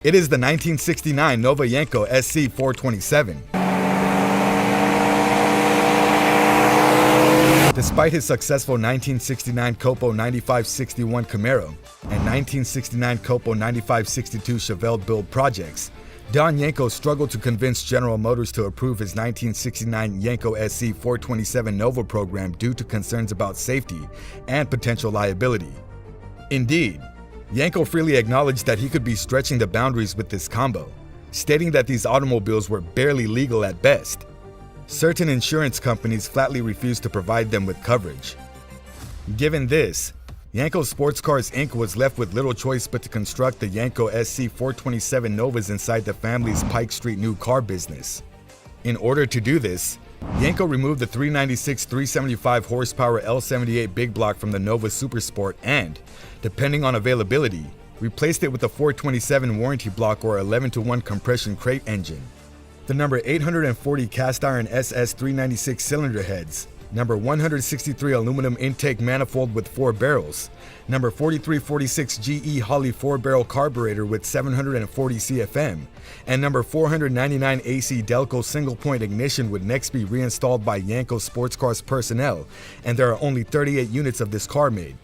It is the 1969 Nova Yenko SC 427. Despite his successful 1969 Copo 9561 Camaro and 1969 Copo 9562 Chevelle build projects, Don Yenko struggled to convince General Motors to approve his 1969 Yenko SC 427 Nova program due to concerns about safety and potential liability. Indeed, Yenko freely acknowledged that he could be stretching the boundaries with this combo, stating that these automobiles were barely legal at best. Certain insurance companies flatly refused to provide them with coverage. Given this, Yenko Sports Cars Inc. was left with little choice but to construct the Yenko SC 427 Novas inside the family's Pike Street new car business. In order to do this, Yenko removed the 396 375 horsepower L78 big block from the Nova Supersport and, depending on availability, replaced it with a 427 warranty block or 11-to-1 compression crate engine. The number 840 cast iron SS 396 cylinder heads, number 163 aluminum intake manifold with 4 barrels, number 4346 GE Holley 4-barrel carburetor with 740 CFM, and number 499 AC Delco single-point ignition would next be reinstalled by Yenko Sports Cars personnel, and there are only 38 units of this car made.